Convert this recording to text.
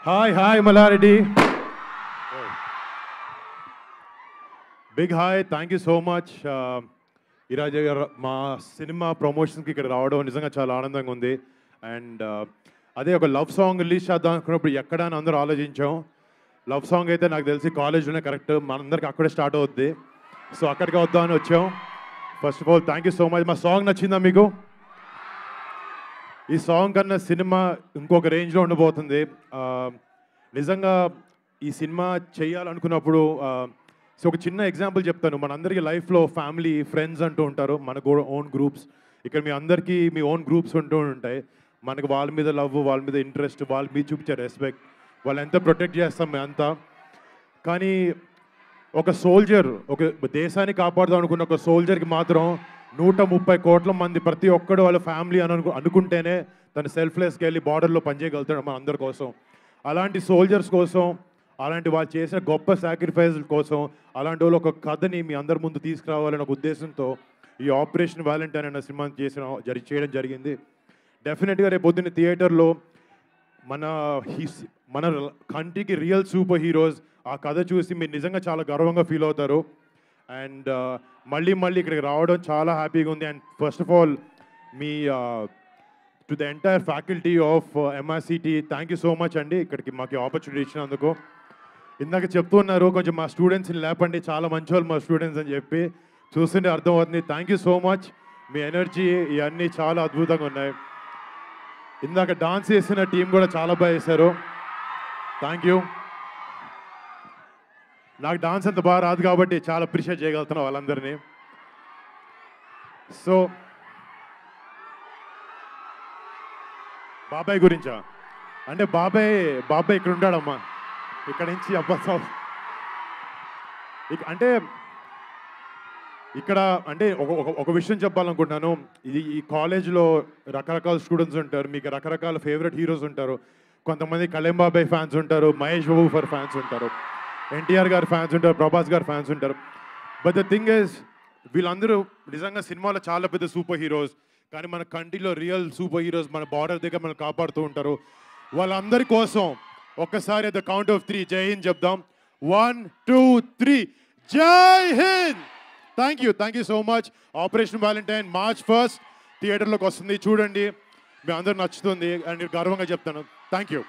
Hi, Malareddy. Big hi, thank you so much. ఈరోజు మా cinema ప్రమోషన్స్కి ఇక్కడ రావడం నిజంగా చాలా ఆనందంగా ఉంది. అండ్ అదే ఒక లవ్ సాంగ్ రిలీజ్ చేద్దాం అనుకున్నప్పుడు ఎక్కడ అని అందరూ ఆలోచించాం. లవ్ సాంగ్ అయితే నాకు తెలిసి కాలేజ్లోనే కరెక్ట్, మనందరికి అక్కడే స్టార్ట్ అవుద్ది. సో అక్కడికి వద్దామని వచ్చాం. First of all thank you so much. మా సాంగ్ నచ్చిందా మీకు? ఈ సాంగ్ కన్నా సినిమా ఇంకొక రేంజ్లో ఉండబోతుంది. నిజంగా ఈ సినిమా చేయాలనుకున్నప్పుడు సో ఒక చిన్న ఎగ్జాంపుల్ చెప్తాను. మనందరికీ లైఫ్లో ఫ్యామిలీ, ఫ్రెండ్స్ అంటూ ఉంటారు, మనకు ఓన్ గ్రూప్స్. ఇక్కడ మీ అందరికీ మీ ఓన్ గ్రూప్స్ ఉంటూ ఉంటాయి. మనకు వాళ్ళ మీద లవ్, వాళ్ళ మీద ఇంట్రెస్ట్, వాళ్ళ మీద చూపించే రెస్పెక్ట్, వాళ్ళు ఎంత ప్రొటెక్ట్ చేస్తాం అంతా. కానీ ఒక సోల్జర్, ఒక దేశాన్ని కాపాడుదాం అనుకున్న ఒక సోల్జర్కి మాత్రం 130 కోట్ల మంది ప్రతి ఒక్కడు వాళ్ళ ఫ్యామిలీ అనుకుంటేనే తను సెల్ఫ్లెస్కి వెళ్ళి బార్డర్లో పనిచేయగలుగుతాడు మన అందరి కోసం. అలాంటి సోల్జర్స్ కోసం, అలాంటి వాళ్ళు చేసిన గొప్ప సాక్రిఫైస్ కోసం, అలాంటి వాళ్ళు ఒక కథని మీ అందరి ముందు తీసుకురావాలనే ఒక ఉద్దేశంతో ఈ ఆపరేషన్ వ్యాలంటైన్ అనే సినిమా చేయడం జరిగింది. డెఫినెట్గా రేపు పొద్దున్న థియేటర్లో మన మన కంట్రీకి రియల్ సూపర్ హీరోస్ ఆ కథ చూసి మీరు నిజంగా చాలా గర్వంగా ఫీల్ అవుతారు. అండ్ మళ్ళీ ఇక్కడికి రావడం చాలా హ్యాపీగా ఉంది. And first of all me to the entire faculty of MRCT thank you so much అండి, ఇక్కడికి మాకు ఆపర్చునిటీ ఇచ్చినందుకు. ఇందాక చెప్తున్నారు కొంచెం మా స్టూడెంట్స్ని లేపండి, చాలా మంచి వాళ్ళు మా స్టూడెంట్స్ అని చెప్పి, చూస్తుంటే అర్థమవుతుంది. Thank you so much. Me energy ఇవన్నీ చాలా అద్భుతంగా ఉన్నాయి. ఇందాక డాన్స్ చేసిన టీం కూడా చాలా బాగా చేశారు. Thank you. నాకు డాన్స్ అంత బాగా రాదు కాబట్టి చాలా అప్రిషియేట్ చేయగలుగుతున్నాం వాళ్ళందరినీ. సో బాబాయ్ గురించా అంటే బాబాయ్ ఇక్కడ ఉంటాడమ్మా. ఇక్కడ నుంచి అబ్బా అంటే ఇక్కడ అంటే ఒక విషయం చెప్పాలనుకుంటున్నాను. ఈ కాలేజ్లో రకరకాల స్టూడెంట్స్ ఉంటారు, మీకు రకరకాల ఫేవరెట్ హీరోస్ ఉంటారు. కొంతమంది కళ్యాణ్ బాబాయ్ ఫ్యాన్స్ ఉంటారు, మహేష్ బాబు ఫర్ ఫ్యాన్స్ ఉంటారు, ఎన్టీఆర్ గారి ఫ్యాన్స్ ఉంటారు, ప్రభాస్ గారి ఫ్యాన్స్ ఉంటారు. బట్ ద థింగ్ ఈజ్ వీళ్ళందరూ నిజంగా సినిమాలో చాలా పెద్ద సూపర్ హీరోస్. కానీ మన కంట్రీలో రియల్ సూపర్ హీరోస్ మన బార్డర్ దగ్గర మనం కాపాడుతూ ఉంటారు. వాళ్ళందరి కోసం ఒక్కసారి ద కౌంట్ ఆఫ్ 3 జై హింద్ చెప్దాం. 1, 2, 3 జై Hind. Thank you so much. Operation Valentine March 1 థియేటర్లోకి వస్తుంది, చూడండి. మీ అందరూ నచ్చుతుంది అండ్ గర్వంగా చెప్తాను. Thank you.